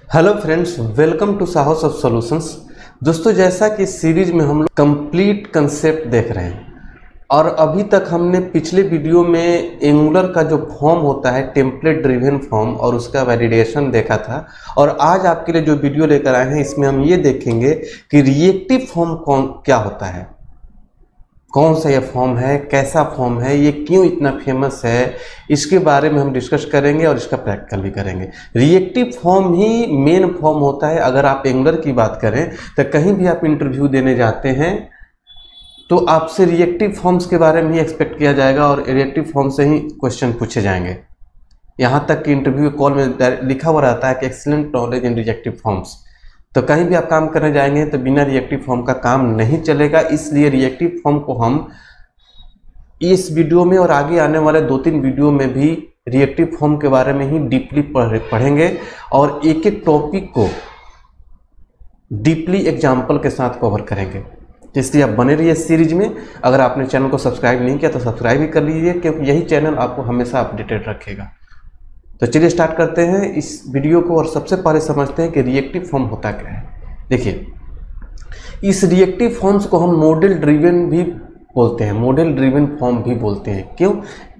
Hello friends, welcome to साहस of solutions. दोस्तों, जैसा कि सीरीज में हम लोग कंप्लीट कंसेप्ट देख रहे हैं और अभी तक हमने पिछले वीडियो में एंगुलर का जो फॉर्म होता है टेम्पलेट ड्रिवन फॉर्म और उसका वैलिडेशन देखा था। और आज आपके लिए जो वीडियो लेकर आए हैं इसमें हम ये देखेंगे कि रिएक्टिव फॉर्म क्या होता है, कौन सा ये फॉर्म है, कैसा फॉर्म है, ये क्यों इतना फेमस है, इसके बारे में हम डिस्कस करेंगे और इसका प्रैक्टिकल भी करेंगे। रिएक्टिव फॉर्म ही मेन फॉर्म होता है। अगर आप एंगुलर की बात करें तो कहीं भी आप इंटरव्यू देने जाते हैं तो आपसे रिएक्टिव फॉर्म्स के बारे में ही एक्सपेक्ट किया जाएगा और रिएक्टिव फॉर्म से ही क्वेश्चन पूछे जाएंगे। यहाँ तक कि इंटरव्यू कॉल में लिखा हुआ रहता है कि excellent knowledge in reactive forms. तो कहीं भी आप काम करने जाएंगे तो बिना रिएक्टिव फॉर्म का काम नहीं चलेगा। इसलिए रिएक्टिव फॉर्म को हम इस वीडियो में और आगे आने वाले 2-3 वीडियो में भी रिएक्टिव फॉर्म के बारे में ही डीपली पढ़ेंगे और एक एक टॉपिक को डीपली एग्जाम्पल के साथ कवर करेंगे। इसलिए आप बने रहिए सीरीज में। अगर आपने चैनल को सब्सक्राइब नहीं किया तो सब्सक्राइब भी कर लीजिए, क्योंकि यही चैनल आपको हमेशा अपडेटेड रखेगा। तो चलिए स्टार्ट करते हैं इस वीडियो को और सबसे पहले समझते हैं कि रिएक्टिव फॉर्म होता क्या है। देखिए, इस रिएक्टिव फॉर्म्स को हम मॉडल ड्रिवन भी बोलते हैं, मॉडल ड्रिवन फॉर्म भी बोलते हैं। क्यों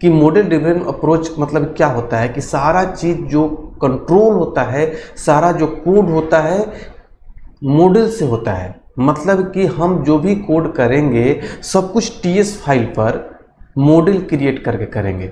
कि मॉडल ड्रिवन अप्रोच मतलब क्या होता है कि सारा चीज़ जो कंट्रोल होता है, सारा जो कोड होता है मॉडल से होता है। मतलब कि हम जो भी कोड करेंगे सब कुछ टीएस फाइल पर मॉडल क्रिएट करके करेंगे।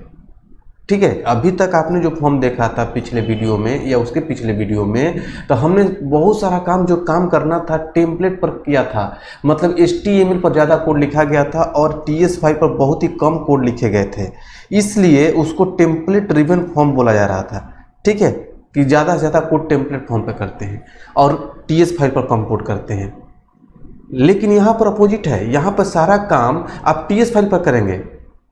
ठीक है, अभी तक आपने जो फॉर्म देखा था पिछले वीडियो में या उसके पिछले वीडियो में, तो हमने बहुत सारा काम जो काम करना था टेम्पलेट पर किया था। मतलब HTML पर ज़्यादा कोड लिखा गया था और TS फाइल पर बहुत ही कम कोड लिखे गए थे, इसलिए उसको टेम्पलेट ड्रिवन फॉर्म बोला जा रहा था। ठीक है, कि ज़्यादा से ज़्यादा कोड टेम्पलेट फॉर्म पर करते हैं और TS फाइल पर कम कोड करते हैं। लेकिन यहाँ पर अपोजिट है, यहाँ पर सारा काम आप TS फाइल पर करेंगे।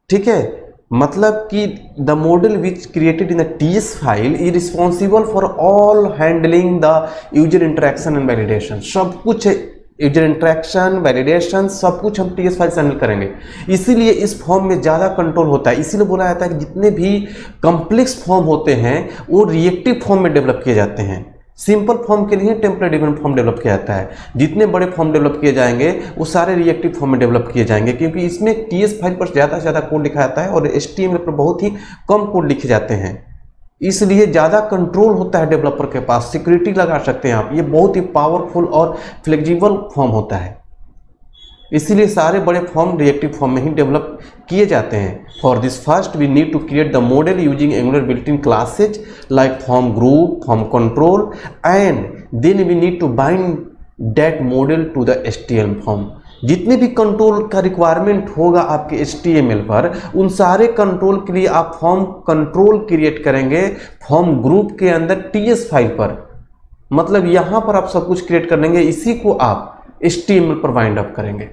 ठीक है, मतलब कि the model which created in the TS file is responsible for all handling the user interaction and validation. सब कुछ यूजर इंटरेक्शन, वैलिडेशन, सब कुछ हम TS फाइल से हैंडल करेंगे। इसीलिए इस फॉर्म में ज़्यादा कंट्रोल होता है। इसीलिए बोला जाता है कि जितने भी कॉम्प्लेक्स फॉर्म होते हैं वो रिएक्टिव फॉर्म में डेवलप किए जाते हैं। सिंपल फॉर्म के लिए टेम्पलेट ड्रिवन फॉर्म डेवलप किया जाता है। जितने बड़े फॉर्म डेवलप किए जाएंगे वो सारे रिएक्टिव फॉर्म में डेवलप किए जाएंगे, क्योंकि इसमें TS फाइल पर ज़्यादा से ज़्यादा कोड लिखा जाता है और HTML पर बहुत ही कम कोड लिखे जाते हैं। इसलिए ज़्यादा कंट्रोल होता है डेवलपर के पास, सिक्योरिटी लगा सकते हैं आप। ये बहुत ही पावरफुल और फ्लेक्सिबल फॉर्म होता है। इसीलिए सारे बड़े फॉर्म रिएक्टिव फॉर्म में ही डेवलप किए जाते हैं। For this first we need to create the model using Angular built in classes like form group, form control, and then we need to bind that model to the HTML form. जितने भी control का requirement होगा आपके HTML पर, उन सारे control के लिए आप फॉर्म कंट्रोल क्रिएट करेंगे फॉर्म ग्रुप के अंदर TS फाइल पर। मतलब यहाँ पर आप सब कुछ क्रिएट कर लेंगे, इसी को आप HTML पर बाइंड अप करेंगे।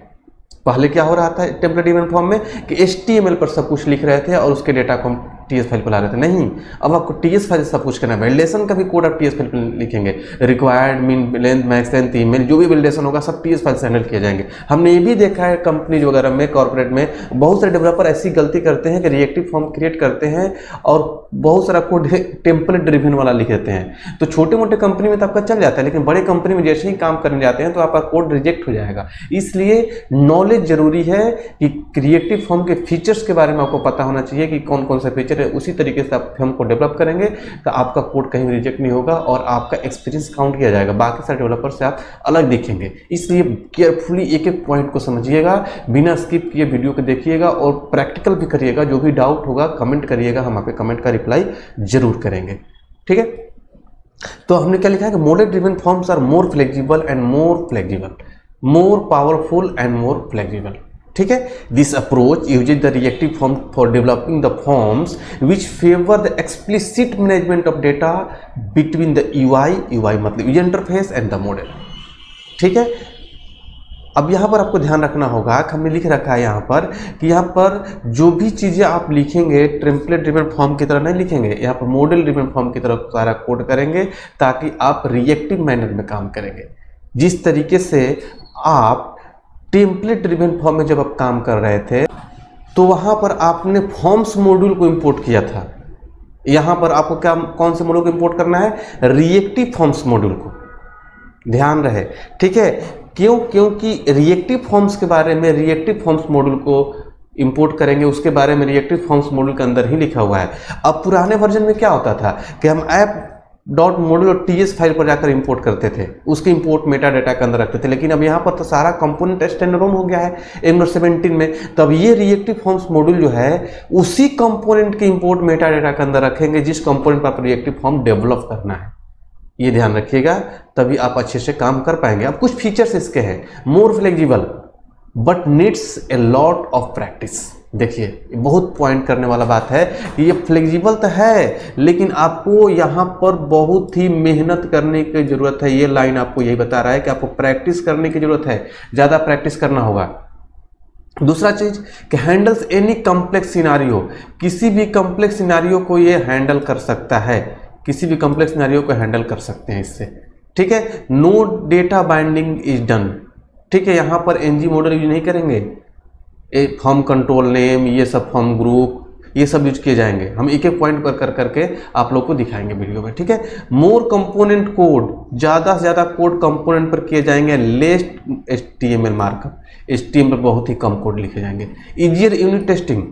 पहले क्या हो रहा था टेम्पलेट ड्रिवन फॉर्म में कि HTML पर सब कुछ लिख रहे थे और उसके डेटा को हम TS फाइल पर ला रहे थे। नहीं, अब आपको TS फाइल से सब कुछ करना है। वैलिडेशन का भी कोड आप TS फाइल पर लिखेंगे। Required, mean length, max length, email, जो भी वैलिडेशन होगा सब TS फाइल से हैंडल किए जाएंगे। हमने ये भी देखा है कंपनीज वगैरह में, कॉर्पोरेट में बहुत सारे डेवलपर ऐसी गलती करते हैं कि रिएक्टिव फॉर्म क्रिएट करते हैं और बहुत सारा कोड टेम्पलेट ड्रिवन वाला लिख देते हैं। तो छोटे मोटे कंपनी में तो आपका चल जाता है, लेकिन बड़े कंपनी में जैसे ही काम करने जाते हैं तो आपका कोड रिजेक्ट हो जाएगा। इसलिए नॉलेज जरूरी है कि क्रिएटिव फॉर्म के फीचर्स के बारे में आपको पता होना चाहिए कि कौन कौन से फीचर है। उसी तरीके से आप फॉर्म को डेवलप करेंगे तो आपका कोड कहीं रिजेक्ट नहीं होगा और आपका एक्सपीरियंस काउंट किया जाएगा, बाकी सारे डेवलपर से आप अलग दिखेंगे। इसलिए केयरफुली एक एक पॉइंट को समझिएगा, बिना स्किप किए वीडियो को देखिएगा और प्रैक्टिकल भी करिएगा। जो भी डाउट होगा कमेंट करिएगा, हम आपके कमेंट का रिप्लाई जरूर करेंगे। ठीक है, तो हमने क्या लिखा है कि model driven forms are more flexible and more flexible, more powerful and more flexible. ठीक है, this approach uses the reactive form for developing the forms which favour the explicit management of data between the UI मतलब user interface and the model. ठीक है, अब यहाँ पर आपको ध्यान रखना होगा कि हमने लिख रखा है यहाँ पर कि यहाँ पर जो भी चीज़ें आप लिखेंगे टेम्पलेट ड्रिवन फॉर्म की तरह नहीं लिखेंगे, यहाँ पर मॉडल ड्रिवन फॉर्म की तरह सारा कोड करेंगे ताकि आप रिएक्टिव मैनर में काम करेंगे। जिस तरीके से आप टेम्पलेट ड्रिवन फॉर्म में जब आप काम कर रहे थे तो वहाँ पर आपने फॉर्म्स मॉड्यूल को इंपोर्ट किया था। यहाँ पर आपको क्या कौन से मॉड्यूल को इंपोर्ट करना है, रिएक्टिव फॉर्म्स मॉड्यूल को, ध्यान रहे, ठीक है। क्यों, क्योंकि रिएक्टिव फॉर्म्स के बारे में, रिएक्टिव फॉर्म्स मॉड्यूल को इंपोर्ट करेंगे, उसके बारे में रिएक्टिव फॉर्म्स मॉड्यूल के अंदर ही लिखा हुआ है। अब पुराने वर्जन में क्या होता था कि हम ऐप डॉट मॉड्यूल और टीएस फाइल पर जाकर इंपोर्ट करते थे, उसके इंपोर्ट मेटा डाटा के अंदर रखते थे, लेकिन अब यहाँ पर तो सारा कंपोनेंट स्टैंड अलोन हो गया है एंगुलर 17 में। तब ये रिएक्टिव फॉर्म्स मॉड्यूल जो है उसी कंपोनेंट के इंपोर्ट मेटा डाटा के अंदर रखेंगे जिस कंपोनेंट पर आप रिएक्टिव फॉर्म डेवलप करना है। ये ध्यान रखिएगा, तभी आप अच्छे से काम कर पाएंगे। अब कुछ फीचर्स इसके हैं, more flexible but needs a lot of practice. देखिए बहुत पॉइंट करने वाला बात है, ये फ्लेक्सिबल तो है लेकिन आपको यहाँ पर बहुत ही मेहनत करने की जरूरत है। ये लाइन आपको यही बता रहा है कि आपको प्रैक्टिस करने की जरूरत है, ज़्यादा प्रैक्टिस करना होगा। दूसरा चीज कि हैंडल्स एनी कॉम्प्लेक्स सिनारियो, किसी भी कॉम्प्लेक्स सिनारियो को ये हैंडल कर सकता है, किसी भी कॉम्प्लेक्स सिनारियो को हैंडल कर सकते हैं इससे, ठीक है। No data binding is done, ठीक है। यहाँ पर एनजी मॉडल यूज नहीं करेंगे, फॉर्म कंट्रोल नेम, ये सब फॉर्म ग्रुप, ये सब यूज किए जाएंगे। हम एक एक पॉइंट पर कर करके आप लोग को दिखाएंगे वीडियो में, ठीक है। मोर कंपोनेंट कोड, ज़्यादा से ज़्यादा कोड कंपोनेंट पर किए जाएंगे। लेस HTML मार्कअप, HTML पर बहुत ही कम कोड लिखे जाएंगे। Easier unit testing,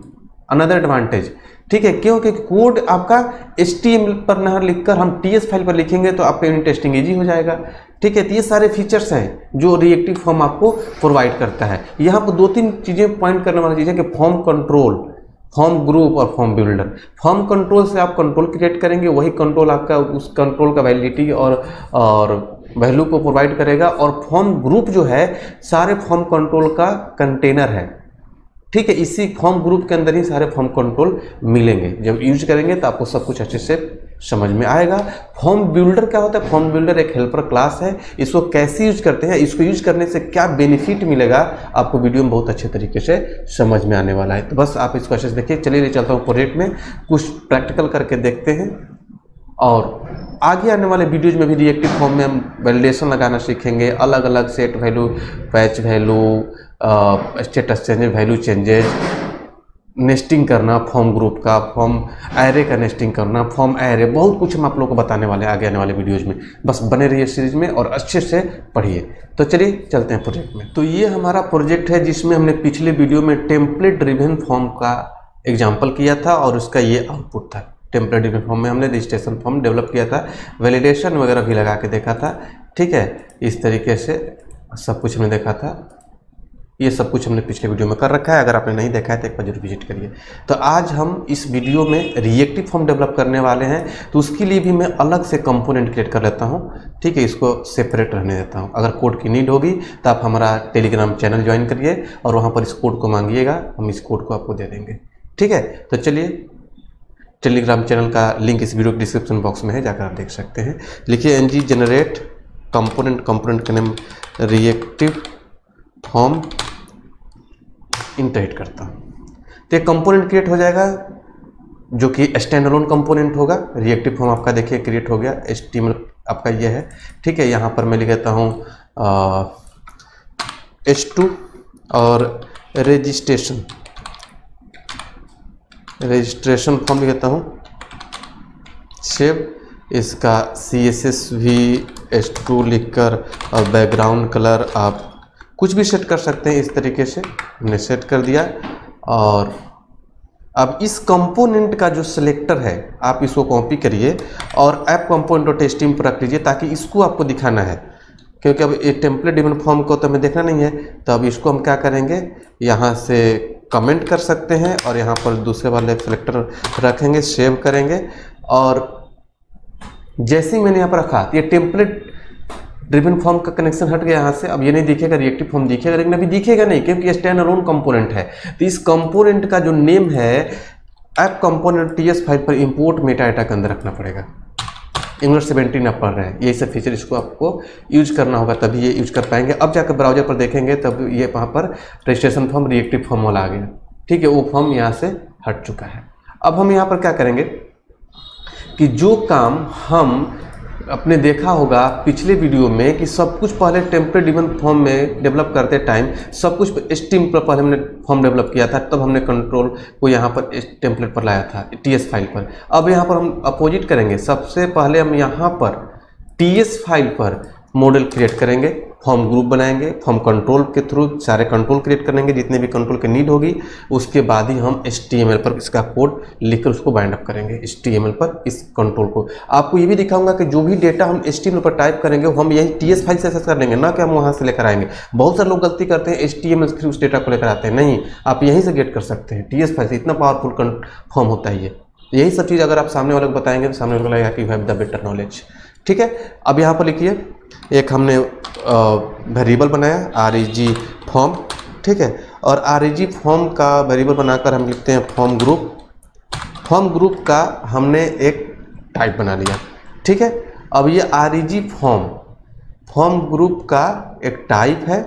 another advantage, ठीक है, क्योंकि कोड आपका HTML पर ना लिखकर हम TS फाइल पर लिखेंगे तो आपका यूनिट टेस्टिंग इजी हो जाएगा, ठीक है। तो ये सारे फीचर्स हैं जो रिएक्टिव फॉर्म आपको प्रोवाइड करता है। यहाँ पर 2-3 चीज़ें पॉइंट करने वाली चीज़ है कि फॉर्म कंट्रोल, फॉर्म ग्रुप और फॉर्म बिल्डर। फॉर्म कंट्रोल से आप कंट्रोल क्रिएट करेंगे, वही कंट्रोल आपका उस कंट्रोल का वैलिडिटी और वैल्यू को प्रोवाइड करेगा। और फॉर्म ग्रुप जो है सारे फॉर्म कंट्रोल का कंटेनर है, ठीक है। इसी फॉर्म ग्रुप के अंदर ही सारे फॉर्म कंट्रोल मिलेंगे। जब यूज करेंगे तो आपको सब कुछ अच्छे से समझ में आएगा। फॉर्म बिल्डर क्या होता है? फॉर्म बिल्डर एक हेल्पर क्लास है। इसको कैसे यूज करते हैं, इसको यूज करने से क्या बेनिफिट मिलेगा, आपको वीडियो में बहुत अच्छे तरीके से समझ में आने वाला है। तो बस आप इसको अच्छे से देखिए। चलिए चलता हूँ प्रोजेक्ट में, कुछ प्रैक्टिकल करके देखते हैं और आगे आने वाले वीडियोज में भी रिएक्टिव फॉर्म में हम वैलिडेशन लगाना सीखेंगे। अलग अलग set value, patch value, status changes, value changes, nesting करना फॉर्म ग्रुप का, फॉर्म एरे का नेस्टिंग करना, फॉर्म एरे, बहुत कुछ हम आप लोगों को बताने वाले हैं आगे आने वाले वीडियोज में। बस बने रहिए सीरीज में और अच्छे से पढ़िए। तो चलिए चलते हैं प्रोजेक्ट में। तो ये हमारा प्रोजेक्ट है जिसमें हमने पिछले वीडियो में टेम्पलेट ड्रिवन फॉर्म का एग्जाम्पल किया था और उसका ये आउटपुट था। टेम्पलेट ड्रिवन फॉर्म में हमने रजिस्ट्रेशन फॉर्म डेवलप किया था, वैलिडेशन वगैरह भी लगा के देखा था, ठीक है। इस तरीके से सब कुछ हमने देखा था। ये सब कुछ हमने पिछले वीडियो में कर रखा है, अगर आपने नहीं देखा है तो एक बार जरूर विजिट करिए। तो आज हम इस वीडियो में रिएक्टिव फॉर्म डेवलप करने वाले हैं, तो उसके लिए भी मैं अलग से कंपोनेंट क्रिएट कर लेता हूँ, ठीक है। इसको सेपरेट रहने देता हूँ। अगर कोड की नीड होगी तो आप हमारा टेलीग्राम चैनल ज्वाइन करिए और वहाँ पर इस कोड को मांगिएगा, हम इस कोड को आपको दे देंगे, ठीक है। तो चलिए, टेलीग्राम चैनल का लिंक इस वीडियो के डिस्क्रिप्शन बॉक्स में है, जाकर आप देख सकते हैं। लिखिए ng जनरेट कंपोनेंट, कंपोनेंट का name reactive form, inter hit करता हूँ तो एक कंपोनेंट क्रिएट हो जाएगा जो कि स्टैंड अलोन कंपोनेंट होगा। रिएक्टिव फॉर्म आपका देखिए क्रिएट हो गया, HTML आपका ये है, ठीक है। यहाँ पर मैं लिख देता हूँ H2 और रजिस्ट्रेशन फॉर्म लिख देता हूँ, सेव। इसका CSS भी H2 लिखकर और बैकग्राउंड कलर आप कुछ भी सेट कर सकते हैं। इस तरीके से हमने सेट कर दिया। और अब इस कंपोनेंट का जो सिलेक्टर है आप इसको कॉपी करिए और ऐप component.html पर रख लीजिए, ताकि इसको आपको दिखाना है। क्योंकि अब ये टेम्पलेट ड्रिवन फॉर्म को तो हमें देखना नहीं है, तो अब इसको हम क्या करेंगे, यहाँ से कमेंट कर सकते हैं और यहाँ पर दूसरे वाले सिलेक्टर रखेंगे, सेव करेंगे। और जैसे ही मैंने यहाँ पर रखा तो ये टेम्पलेट ड्रिवन फॉर्म का कनेक्शन हट गया यहाँ से। अब ये नहीं दिखेगा, रिएक्टिव फॉर्म दिखेगा, लेकिन अभी दिखेगा नहीं क्योंकि स्टैंड अलोन कंपोनेंट है। तो इस कंपोनेंट का जो नेम है ऐप कंपोनेंट TS फाइल पर इंपोर्ट मेटा डाटा के अंदर रखना पड़ेगा। एंगुलर 17 आप पढ़ रहे हैं, यही सब फीचर इसको आपको यूज करना होगा, तभी ये यूज कर पाएंगे। अब जाकर ब्राउजर पर देखेंगे तब ये वहाँ पर रजिस्ट्रेशन फॉर्म, रिएक्टिव फॉर्म वाला आ गया, ठीक है। वो फॉर्म यहाँ से हट चुका है। अब हम यहाँ पर क्या करेंगे कि जो काम हम आपने देखा होगा पिछले वीडियो में कि सब कुछ पहले टेम्पलेट ड्रिवन फॉर्म में डेवलप करते टाइम सब कुछ HTML पर पहले हमने फॉर्म डेवलप किया था, तब हमने कंट्रोल को यहाँ पर टेम्पलेट पर लाया था TS फाइल पर। अब यहाँ पर हम अपोजिट करेंगे, सबसे पहले हम यहाँ पर TS फाइल पर मॉडल क्रिएट करेंगे, फॉर्म ग्रुप बनाएंगे, फॉर्म कंट्रोल के थ्रू सारे कंट्रोल क्रिएट करेंगे जितने भी कंट्रोल की नीड होगी, उसके बाद ही हम HTML पर इसका कोड लिखकर उसको बाइंड अप करेंगे HTML पर इस कंट्रोल को। आपको ये भी दिखाऊंगा कि जो भी डेटा हम HTML पर टाइप करेंगे वो हम यही TS फाइल से एक्सेस कर लेंगे, ना कि हम वहाँ से लेकर आएंगे। बहुत सारे लोग गलती करते हैं HTML से उस डेटा को लेकर आते हैं, नहीं, आप यहीं से गेट कर सकते हैं TS फाइल से। इतना पावरफुल फॉर्म होता है ये। यही सब चीज़ अगर आप सामने वाले को बताएंगे तो सामने वाले को लगेगा कि you have the better knowledge. ठीक है, अब यहाँ पर लिखिए एक हमने वेरिएबल बनाया reg फॉर्म, ठीक है, और reg फॉर्म का वेरिएबल बनाकर हम लिखते हैं फॉर्म ग्रुप। फॉर्म ग्रुप का हमने एक टाइप बना लिया। ठीक है, अब ये reg फॉर्म ग्रुप का एक टाइप है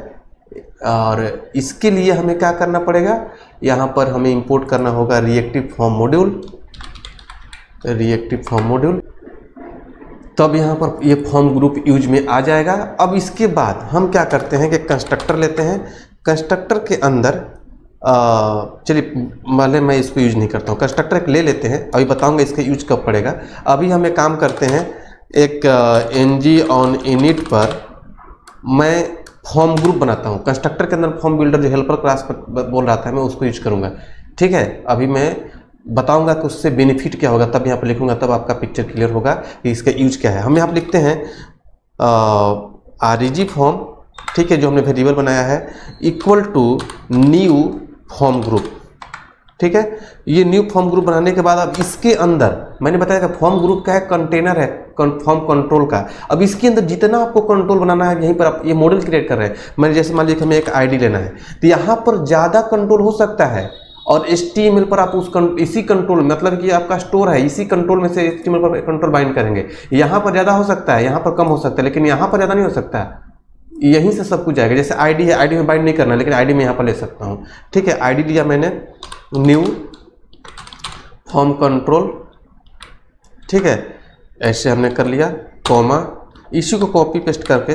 और इसके लिए हमें क्या करना पड़ेगा, यहाँ पर हमें इंपोर्ट करना होगा रिएक्टिव फॉर्म मॉड्यूल, तब यहाँ पर ये फॉर्म ग्रुप यूज में आ जाएगा। अब इसके बाद हम क्या करते हैं कि कंस्ट्रक्टर लेते हैं, कंस्ट्रक्टर के अंदर चलिए पहले मैं इसको यूज नहीं करता हूँ, कंस्ट्रक्टर एक ले लेते हैं, अभी बताऊँगा इसका यूज कब पड़ेगा। अभी हम एक काम करते हैं, एक ng ऑन इनिट पर मैं फॉर्म ग्रुप बनाता हूँ। कंस्ट्रक्टर के अंदर फॉर्म बिल्डर जो हेल्पर क्लास पर बोल रहा था मैं उसको यूज करूँगा। ठीक है, अभी मैं बताऊंगा कि उससे बेनिफिट क्या होगा, तब यहाँ पर लिखूंगा, तब आपका पिक्चर क्लियर होगा कि इसका यूज क्या है। हम यहाँ पर लिखते हैं reg फॉर्म, ठीक है, जो हमने वेरिएबल बनाया है, equal to new form group. ठीक है, ये न्यू फॉर्म ग्रुप बनाने के बाद अब इसके अंदर मैंने बताया कि फॉर्म ग्रुप का है कंटेनर है फॉर्म कंट्रोल का। अब इसके अंदर जितना आपको कंट्रोल बनाना है, यहीं पर आप ये मॉडल क्रिएट कर रहे हैं। मैंने जैसे मान लीजिए हमें एक ID लेना है, तो यहाँ पर ज़्यादा कंट्रोल हो सकता है और HTML पर आप इसी कंट्रोल, मतलब कि आपका स्टोर है, इसी कंट्रोल में से HTML पर कंट्रोल बाइंड करेंगे। यहाँ पर ज़्यादा हो सकता है, यहाँ पर कम हो सकता है, लेकिन यहाँ पर ज़्यादा नहीं हो सकता, यहीं से सब कुछ जाएगा। जैसे ID है, ID में बाइंड नहीं करना, लेकिन ID में यहाँ पर ले सकता हूँ। ठीक है, ID लिया मैंने, न्यू फॉर्म कंट्रोल, ठीक है, ऐसे हमने कर लिया, कॉमा, इसी को कॉपी पेस्ट करके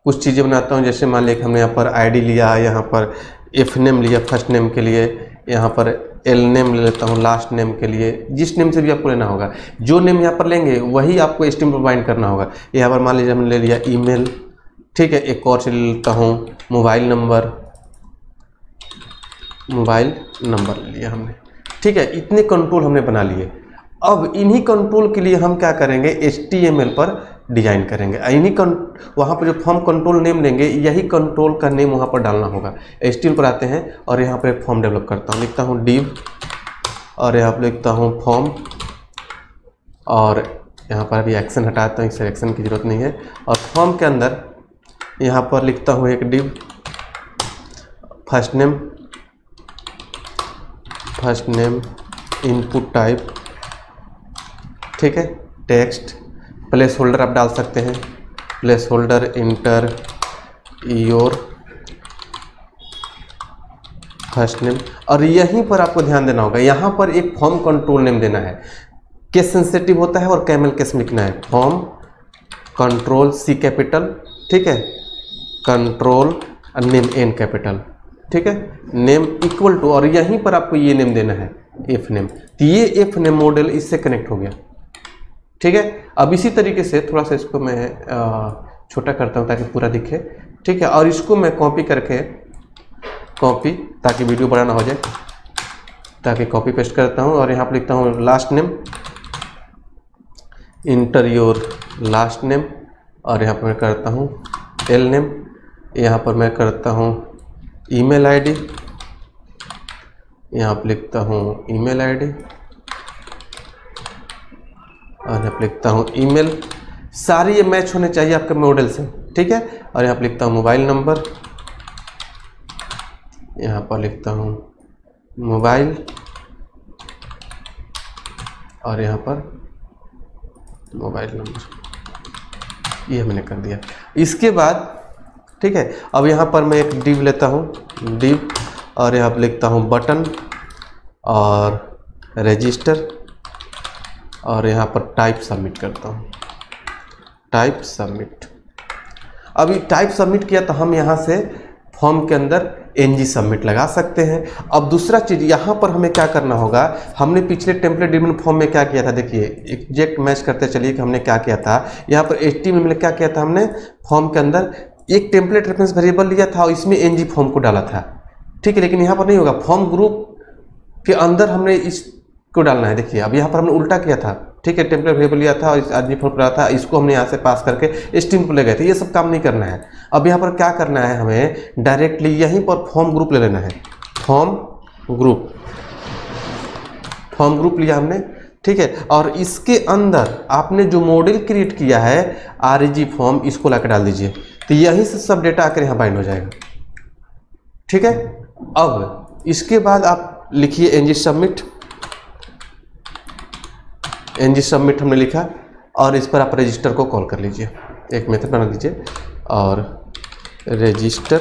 कुछ चीज़ें बनाता हूँ। जैसे मान लिया हमने यहाँ पर ID लिया, यहाँ पर f नेम लिया फर्स्ट नेम के लिए, यहाँ पर l नेम ले लेता हूँ लास्ट नेम के लिए, जिस नेम से भी आपको लेना होगा, जो नेम यहाँ पर लेंगे वही आपको HTML पर बाइंड करना होगा। यहाँ पर मान लीजिए हमने ले लिया ईमेल, ठीक है, एक और से ले लेता हूँ मोबाइल नंबर ले लिया हमने। ठीक है, इतने कंट्रोल हमने बना लिए। अब इन्हीं कंट्रोल के लिए हम क्या करेंगे, HTML पर डिजाइन करेंगे। इन्हीं वहाँ पर जो फॉर्म कंट्रोल नेम लेंगे, यही कंट्रोल का नेम वहाँ पर डालना होगा। HTML पर आते हैं और यहाँ पर एक फॉर्म डेवलप करता हूँ, लिखता हूँ div और यहाँ पर लिखता हूँ फॉर्म, और यहाँ पर अभी एक्शन हटाता हूँ, इस एक्शन की ज़रूरत नहीं है। और फॉर्म के अंदर यहाँ पर लिखता हूँ एक div first name input type, ठीक है, टेक्स्ट, प्लेस होल्डर आप डाल सकते हैं, place holder inter your first name. और यहीं पर आपको ध्यान देना होगा, यहाँ पर एक फॉर्म कंट्रोल नेम देना है, केस सेंसिटिव होता है और कैमल केस में लिखना है, फॉर्म कंट्रोल C कैपिटल, ठीक है, कंट्रोल नेम N कैपिटल, ठीक है, नेम इक्वल टू, और यहीं पर आपको ये नेम देना है f नेम। तो ये f नेम मॉडल इससे कनेक्ट हो गया। ठीक है, अब इसी तरीके से थोड़ा सा इसको मैं छोटा करता हूँ ताकि पूरा दिखे। ठीक है, और इसको मैं कॉपी करके ताकि वीडियो बड़ा ना हो जाए, ताकि कॉपी पेस्ट करता हूँ और यहाँ पर लिखता हूँ last name, inter your last name, और यहाँ पर मैं करता हूँ एल नेम, यहाँ पर मैं करता हूँ ईमेल ID, यहाँ पर लिखता हूँ ईमेल ID और यहाँ पर लिखता हूँ ईमेल। सारी ये मैच होने चाहिए आपके मॉडल से। ठीक है, और यहाँ पर लिखता हूँ मोबाइल नंबर, यहाँ पर लिखता हूँ मोबाइल, और यहाँ पर मोबाइल नंबर, ये मैंने कर दिया। इसके बाद ठीक है, अब यहाँ पर मैं एक div लेता हूँ, div, और यहाँ पर लिखता हूँ बटन और रजिस्टर, और यहाँ पर टाइप सबमिट करता हूँ, टाइप सबमिट। अभी टाइप सबमिट किया तो हम यहाँ से फॉर्म के अंदर NG सबमिट लगा सकते हैं। अब दूसरा चीज़ यहाँ पर हमें क्या करना होगा, हमने पिछले टेम्पलेट ड्रिवन फॉर्म में क्या किया था, देखिए एग्जैक्ट मैच करते चलिए कि हमने क्या किया था। यहाँ पर HTML में क्या किया था, हमने फॉर्म के अंदर एक टेम्पलेट रेफरेंस वेरिएबल लिया था और इसमें NG फॉर्म को डाला था, ठीक है। लेकिन यहाँ पर नहीं होगा, फॉर्म ग्रुप के अंदर हमने इसको डालना है। देखिए अब यहाँ पर हमने उल्टा किया था, ठीक है। टेम्पलेट वेरिएबल लिया था और इस आदमी फॉर्म पर था, इसको हमने यहाँ से पास करके स्ट्रिंग को ले गए थे। ये सब काम नहीं करना है। अब यहाँ पर क्या करना है, हमें डायरेक्टली यहीं पर फॉर्म ग्रुप ले लेना है। फॉर्म ग्रुप लिया हमने, ठीक है। और इसके अंदर आपने जो मॉडल क्रिएट किया है REG फॉर्म, इसको लाकर डाल दीजिए, तो यहीं से सब डेटा आकर यहाँ बाइंड हो जाएगा, ठीक है। अब इसके बाद आप लिखिए NG सबमिट हमने लिखा और इस पर आप रजिस्टर को कॉल कर लीजिए। एक मेथड बना दीजिए और रजिस्टर,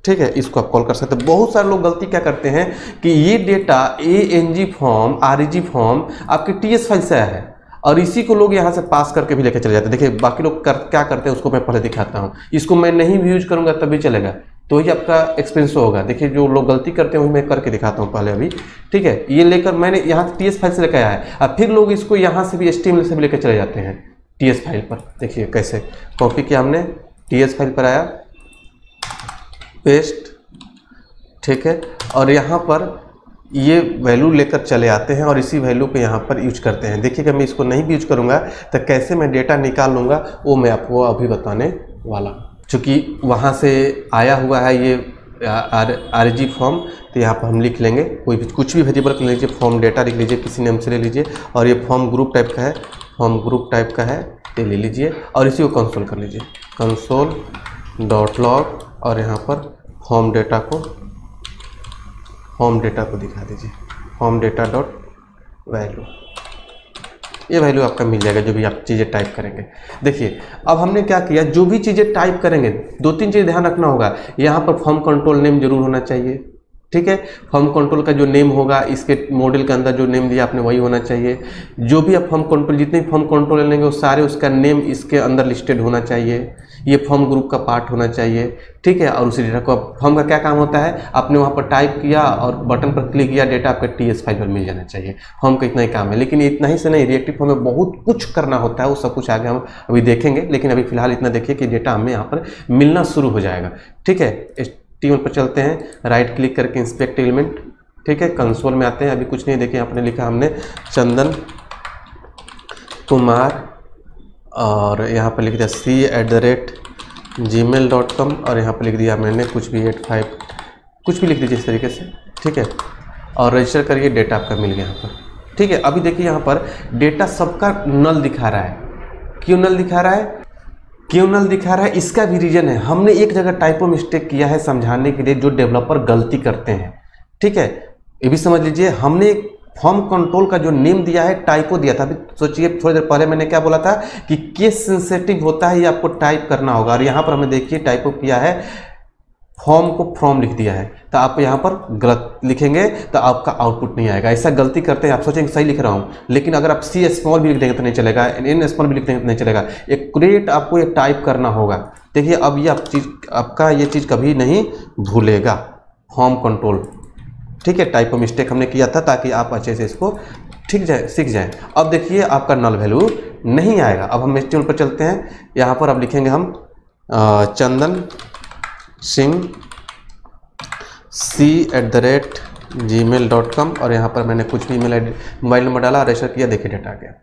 ठीक है, इसको आप कॉल कर सकते हैं। बहुत सारे लोग गलती क्या करते हैं कि ये data ANG form REG form आपके TS फाइल से आया है और इसी को लोग यहाँ से पास करके भी लेकर चले जाते हैं। देखिए बाकी लोग क्या करते हैं उसको मैं पहले दिखाता हूँ। इसको मैं नहीं भी यूज करूँगा तभी चलेगा, तो ही आपका एक्सपीरियंस होगा। देखिए जो लोग गलती करते हैं वही मैं करके दिखाता हूँ पहले अभी, ठीक है। ये लेकर मैंने यहाँ से TS फाइल से लेकर आया है, अब फिर लोग इसको यहाँ से भी HTML से भी लेकर चले जाते हैं TS फाइल पर। देखिए कैसे कॉपी किया हमने, TS फाइल पर आया, पेस्ट, ठीक है। और यहाँ पर ये वैल्यू लेकर चले आते हैं और इसी वैल्यू को यहाँ पर यूज करते हैं। देखिएगा मैं इसको नहीं भी यूज करूँगा तो कैसे मैं डेटा निकाल लूँगा वो मैं आपको अभी बताने वाला हूँ। चूँकि वहाँ से आया हुआ है ये REG फॉर्म, तो यहाँ पर हम लिख लेंगे कोई भी कुछ भी वेरिएबल कर लीजिए, फॉर्म डेटा लिख लीजिए, किसी नेम से ले लीजिए। और ये फॉर्म ग्रुप टाइप का है, ये ले लीजिए और इसी को कंसोल कर लीजिए, console.log और यहाँ पर फॉर्म डेटा को दिखा दीजिए, फॉर्म डेटा डॉट वैल्यू। ये वैल्यू आपका मिल जाएगा जो भी आप चीज़ें टाइप करेंगे। देखिए अब हमने क्या किया, जो भी चीज़ें टाइप करेंगे 2-3 चीज़ ध्यान रखना होगा। यहाँ पर फॉर्म कंट्रोल नेम जरूर होना चाहिए, ठीक है। फॉर्म कंट्रोल का जो नेम होगा इसके मॉडल के अंदर जो नेम दिया आपने वही होना चाहिए। जो भी आप फॉर्म कंट्रोल जितने भी फॉर्म कंट्रोल लेंगे वो सारे उसका नेम इसके अंदर लिस्टेड होना चाहिए। ये फॉर्म ग्रुप का पार्ट होना चाहिए, ठीक है। और उसी डेटा को फॉर्म का क्या काम होता है, आपने वहाँ पर टाइप किया और बटन पर क्लिक किया, डेटा आपका TS फाइल पर मिल जाना चाहिए। फॉर्म का इतना ही काम है, लेकिन इतना ही से नहीं, रिएक्टिव फॉर्म में बहुत कुछ करना होता है, वो सब कुछ आगे हम अभी देखेंगे। लेकिन अभी फिलहाल इतना देखिए कि डेटा हमें यहाँ पर मिलना शुरू हो जाएगा, ठीक है। HTML पर चलते हैं, राइट क्लिक करके इंस्पेक्ट एलिमेंट, ठीक है। कंसोल में आते हैं, अभी कुछ नहीं, देखिए यहाँ पर लिखा हमने चंदन कुमार और यहाँ पर लिख दिया c@gmail.com और यहाँ पर लिख दिया मैंने कुछ भी 85 कुछ भी लिख दीजिए इस तरीके से, ठीक है। और रजिस्टर करिए, डेटा आपका मिल गया यहाँ पर, ठीक है। अभी देखिए यहाँ पर डेटा सबका नल दिखा रहा है। क्यों नल दिखा रहा है, इसका भी रीजन है। हमने एक जगह टाइपो मिस्टेक किया है समझाने के लिए, जो डेवलपर गलती करते हैं, ठीक है। ये भी समझ लीजिए, हमने फॉर्म कंट्रोल का जो नेम दिया है टाइपो दिया था। अभी सोचिए थोड़ी देर पहले मैंने क्या बोला था कि केस सेंसिटिव होता है, ये आपको टाइप करना होगा। और यहाँ पर हमें देखिए टाइपो किया है, फॉर्म को फ्रॉम लिख दिया है, तो आप यहाँ पर गलत लिखेंगे तो आपका आउटपुट नहीं आएगा। ऐसा गलती करते हैं, आप सोचेंगे सही लिख रहा हूँ, लेकिन अगर आप C स्मॉल भी लिख देंगे तो नहीं चलेगा, N स्मॉल भी लिख देंगे तो नहीं चलेगा। एक्यूरेट आपको ये टाइप करना होगा। देखिए अब ये आपका ये चीज़ कभी नहीं भूलेगा, फॉर्म कंट्रोल, ठीक है। टाइपो मिस्टेक हमने किया था ताकि आप अच्छे से इसको सीख जाएं। अब देखिए आपका नल वैल्यू नहीं आएगा। अब हम HTML पर चलते हैं, यहाँ पर अब लिखेंगे हम चंदन सिंह c@gmail.com और यहाँ पर मैंने कुछ भी मोबाइल नंबर डाला, रजिस्टर किया, देखिए डेटा आ गया।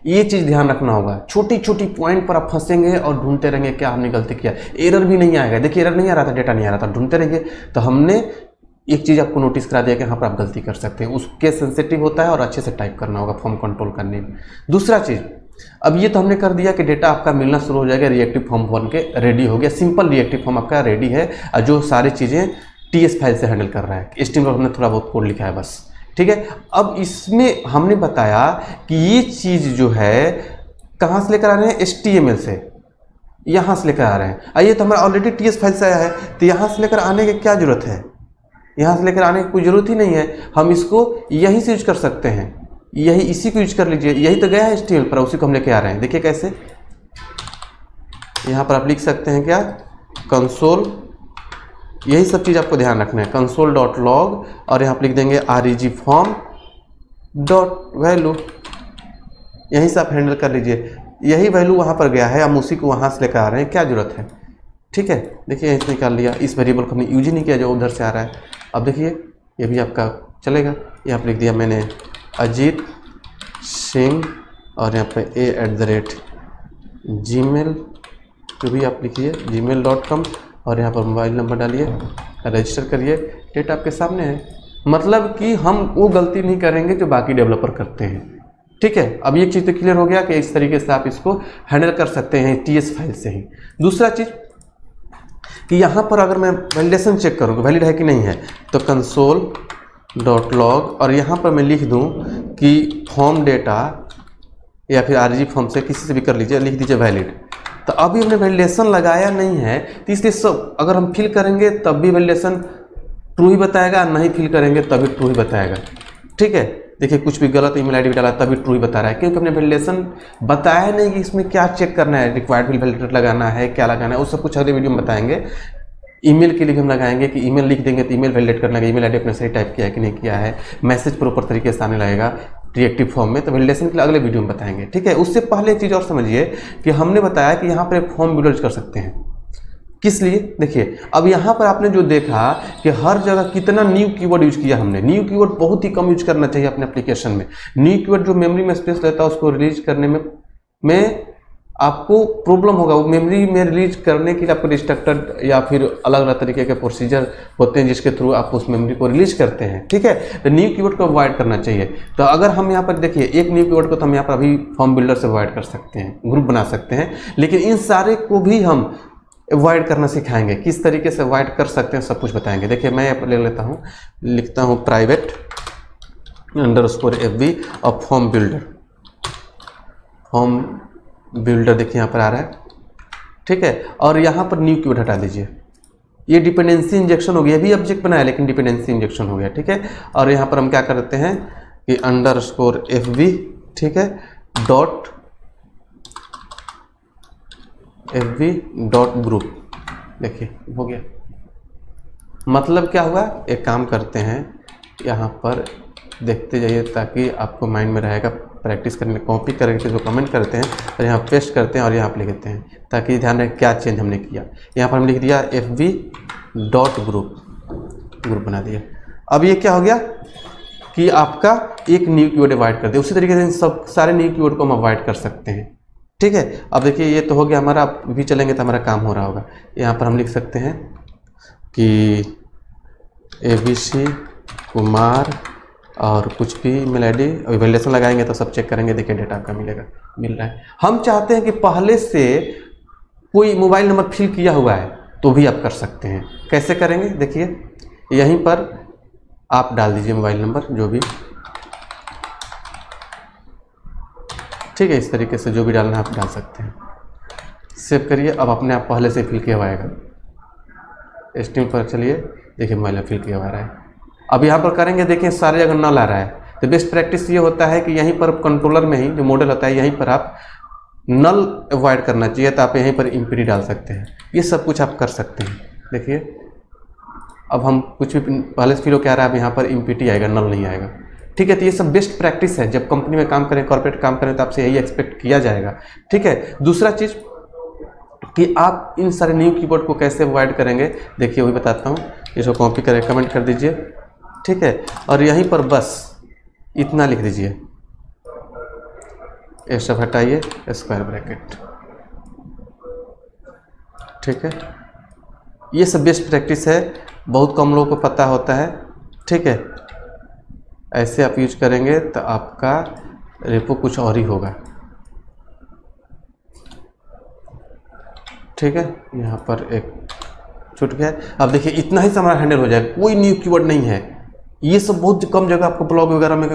ये चीज़ ध्यान रखना होगा, छोटी छोटी पॉइंट पर आप फंसेंगे और ढूंढते रहेंगे क्या हमने गलती किया। एरर भी नहीं आएगा, देखिए एरर नहीं आ रहा था, डेटा नहीं आ रहा था, ढूंढते रहिए। तो हमने एक चीज़ आपको नोटिस करा दिया कि यहाँ पर आप गलती कर सकते हैं, उसके सेंसिटिव होता है और अच्छे से टाइप करना होगा फॉर्म कंट्रोल करने में। दूसरा चीज़, अब ये तो हमने कर दिया कि डेटा आपका मिलना शुरू हो जाएगा, रिएक्टिव फॉर्म बन के रेडी हो गया। सिंपल रिएक्टिव फॉर्म आपका रेडी है, जो सारी चीज़ें TS फाइल से हैंडल कर रहा है। HTML पर हमने थोड़ा बहुत कोड लिखा है बस, ठीक है। अब इसमें हमने बताया कि ये चीज़ जो है कहाँ से लेकर आ रहे हैं, HTML से, यहाँ से लेकर आ रहे हैं। आइए तो हमारा ऑलरेडी TS फाइल से आया है, तो यहाँ से लेकर आने की क्या जरूरत है, यहाँ से लेकर आने की कोई ज़रूरत ही नहीं है, हम इसको यहीं से यूज कर सकते हैं। यही इसी को यूज कर लीजिए, यही तो गया है HTML पर, उसी को हम लेके आ रहे हैं। देखिए कैसे, यहाँ पर आप लिख सकते हैं क्या, कंसोल, यही सब चीज़ आपको ध्यान रखना है, console.log, और यहाँ पर लिख देंगे reg form डॉट वैल्यू, यहीं से आप हैंडल कर लीजिए। यही वैल्यू वहाँ पर गया है, हम उसी को वहाँ से लेकर आ रहे हैं, क्या जरूरत है। ठीक है, देखिए यहीं से निकाल लिया, इस वेरिएबल को हमने यूज ही नहीं किया जो उधर से आ रहा है। अब देखिए ये भी आपका चलेगा, यहाँ पर लिख दिया मैंने अजीत सिंह, और यहाँ पे a@gmail जो भी आप लिखिए gmail.com, और यहाँ पर मोबाइल नंबर डालिए, रजिस्टर करिए, डेट आपके सामने है। मतलब कि हम वो गलती नहीं करेंगे जो बाकी डेवलपर करते हैं। ठीक है, अब ये चीज़ तो क्लियर हो गया कि इस तरीके से आप इसको हैंडल कर सकते हैं TS फाइल से ही। दूसरा चीज़ कि यहाँ पर अगर मैं वैलिडेशन चेक करूँगा वैलिड है कि नहीं है, तो console.log, और यहाँ पर मैं लिख दूँ कि फॉर्म डेटा या फिर RG फॉर्म से किसी से भी कर लीजिए, लिख दीजिए वैलिड। तो अभी हमने वैलिडेशन लगाया नहीं है, तो इसलिए सब अगर हम फिल करेंगे तब भी वैलिडेशन ट्रू ही बताएगा, नहीं फिल करेंगे तभी ट्रू ही बताएगा। ठीक है, देखिए कुछ भी गलत ईमेल आईडी भी डाला तभी ट्रू ही बता रहा है, क्योंकि हमने वैलिडेशन बताया नहीं कि इसमें क्या चेक करना है, रिक्वायर्ड फिल वैलिडेटर लगाना है, क्या लगाना है, वो सब कुछ अगले वीडियो में बताएंगे। ईमेल के लिए भी हम लगाएंगे कि ईमेल लिख देंगे तो ईमेल वैलिडेट करना है, ईमेल आईडी अपने सही टाइप किया है कि नहीं किया है, मैसेज प्रॉपर तरीके से आने लगेगा रिएक्टिव फॉर्म में, तो वैलिडेशन के लिए अगले वीडियो में बताएंगे। ठीक है, उससे पहले एक चीज़ और समझिए कि हमने बताया कि यहाँ पर एक फॉर्म बिल्ड कर सकते हैं, किस लिए। देखिए अब यहाँ पर आपने जो देखा कि हर जगह कितना न्यू कीवर्ड यूज किया हमने। न्यू कीवर्ड बहुत ही कम यूज करना चाहिए अपने एप्लीकेशन में। न्यू कीवर्ड जो मेमोरी में स्पेस लेता है उसको रिलीज करने में आपको प्रॉब्लम होगा। वो मेमोरी में रिलीज करने के लिए आपको डिस्ट्रक्टर या फिर अलग अलग तरीके के प्रोसीजर होते हैं जिसके थ्रू आप उस मेमोरी को रिलीज करते हैं। ठीक है, तो न्यू कीवर्ड को अवॉइड करना चाहिए। तो अगर हम यहाँ पर देखिए एक न्यू कीवर्ड को तो हम यहाँ पर अभी फॉर्म बिल्डर से अवॉइड कर सकते हैं, ग्रुप बना सकते हैं, लेकिन इन सारे को भी हम अवॉइड करना सिखाएंगे, किस तरीके से अवॉइड कर सकते हैं सब कुछ बताएंगे। देखिए मैं यहाँ पर ले लेता हूँ, लिखता हूँ प्राइवेट _FB और फॉर्म बिल्डर देखिए यहाँ पर आ रहा है। ठीक है, और यहाँ पर न्यू कीवर्ड हटा दीजिए, ये डिपेंडेंसी इंजेक्शन हो गया, भी ऑब्जेक्ट बनाया लेकिन डिपेंडेंसी इंजेक्शन हो गया। ठीक है, और यहाँ पर हम क्या करते हैं कि _FB, ठीक है, .FB.group, देखिए हो गया। मतलब क्या हुआ, एक काम करते हैं यहाँ पर देखते जाइए ताकि आपको माइंड में रहेगा, प्रैक्टिस करने कॉपी करके जो कमेंट करते हैं और यहाँ पेस्ट करते हैं और यहाँ पर लिख देते हैं ताकि ध्यान रहे क्या चेंज हमने किया। यहाँ पर हम लिख दिया FB.group, ग्रुप बना दिया। अब ये क्या हो गया कि आपका एक न्यू कीवर्ड अवॉइड कर दिया। उसी तरीके से सब सारे न्यू कीवर्ड को हम अवॉइड कर सकते हैं। ठीक है, अब देखिए ये तो हो गया हमारा, अब भी चलेंगे तो हमारा काम हो रहा होगा। यहाँ पर हम लिख सकते हैं कि ABC कुमार और कुछ भी ईमेल आईडी, वैलिडेशन लगाएंगे तो सब चेक करेंगे, देखिए डेटा आपका मिल रहा है। हम चाहते हैं कि पहले से कोई मोबाइल नंबर फिल किया हुआ है तो भी आप कर सकते हैं। कैसे करेंगे, देखिए यहीं पर आप डाल दीजिए मोबाइल नंबर जो भी, ठीक है, इस तरीके से जो भी डालना है आप डाल सकते हैं। सेव करिए, अब अपने आप पहले से फिल किया हुआ आएगा। HTML पर चलिए, देखिए मोबाइल में फिल किया हुआ है। अब यहाँ पर करेंगे, देखिए सारे जगह नल आ रहा है, तो बेस्ट प्रैक्टिस ये होता है कि यहीं पर कंट्रोलर में ही जो मॉडल होता है यहीं पर आप नल अवॉइड करना चाहिए, तो आप यहीं पर इम्पीडी डाल सकते हैं। ये सब कुछ आप कर सकते हैं। देखिए अब हम कुछ भी पहले से फिल क्या रहा है, अब यहाँ पर इम्पीटी आएगा, नल नहीं आएगा। ठीक है, तो ये सब बेस्ट प्रैक्टिस है। जब कंपनी में काम करें, कॉर्पोरेट काम करें, तो आपसे यही एक्सपेक्ट किया जाएगा। ठीक है, दूसरा चीज़ कि आप इन सारे न्यू कीवर्ड को कैसे अवॉइड करेंगे, देखिए वही बताता हूँ। इसको कॉपी करें, कमेंट कर दीजिए, ठीक है, और यहीं पर बस इतना लिख दीजिए, ये सब हटाइए, स्क्वायर ब्रैकेट। ठीक है, ये सब बेस्ट प्रैक्टिस है, बहुत कम लोगों को पता होता है। ठीक है, ऐसे आप यूज करेंगे तो आपका रेपो कुछ और ही होगा। ठीक है, यहाँ पर एक छूट गया। अब देखिए इतना ही हमारा हैंडल हो जाएगा, कोई न्यू कीवर्ड नहीं है। ये सब बहुत कम जगह आपको ब्लॉग वगैरह में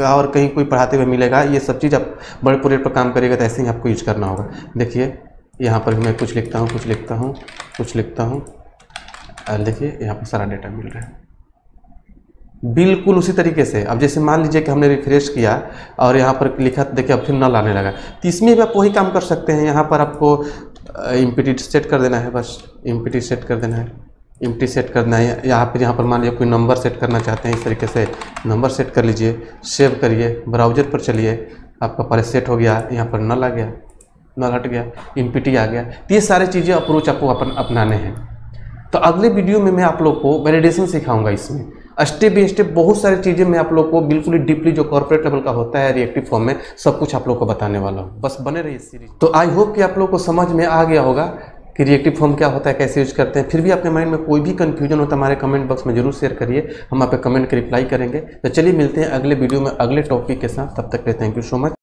और कहीं कोई पढ़ाते हुए मिलेगा। ये सब चीज़ आप बड़े प्रोजेक्ट पर काम करिएगा तो ऐसे ही आपको यूज करना होगा। देखिए यहाँ पर मैं कुछ लिखता हूँ, कुछ लिखता हूँ, कुछ लिखता हूँ, देखिए यहाँ पर सारा डेटा मिल रहा है। बिल्कुल उसी तरीके से। अब जैसे मान लीजिए कि हमने रिफ्रेश किया और यहाँ पर लिखा, देखिए अब फिर नल आने लगा, तो इसमें भी आप वही काम कर सकते हैं। यहाँ पर आपको इम्पिटी सेट कर देना है, बस इम्पिटी सेट कर देना है, इम्पिटी सेट करना है। यहाँ पर मान लीजिए कोई नंबर सेट करना चाहते हैं, इस तरीके से नंबर सेट कर लीजिए, सेव करिए, ब्राउजर पर चलिए, आपका पहले सेट हो गया, यहाँ पर नल आ गया, नल हट गया, इम्पिटी आ गया। तो ये सारे चीज़ें अप्रोच आपको अपनाने हैं। तो अगले वीडियो में मैं आप लोग को वैलिडेशन सिखाऊंगा। इसमें स्टेप बाई स्टेप बहुत सारी चीज़ें मैं आप लोग को बिल्कुल ही डीपली जो कॉर्पोरेट लेवल का होता है रिएक्टिव फॉर्म में, सब कुछ आप लोग को बताने वाला हूँ। बस बने रहिए सीरीज। तो आई होप कि आप लोग को समझ में आ गया होगा कि रिएक्टिव फॉर्म क्या होता है, कैसे यूज करते हैं। फिर भी आपके माइंड में कोई भी कंफ्यूजन हो तो हमारे कमेंट बॉक्स में जरूर शेयर करिए, हम आप पे कमेंट के रिप्लाई करेंगे। तो चलिए मिलते हैं अगले वीडियो में अगले टॉपिक के साथ, तब तक के लिए थैंक यू सो मच।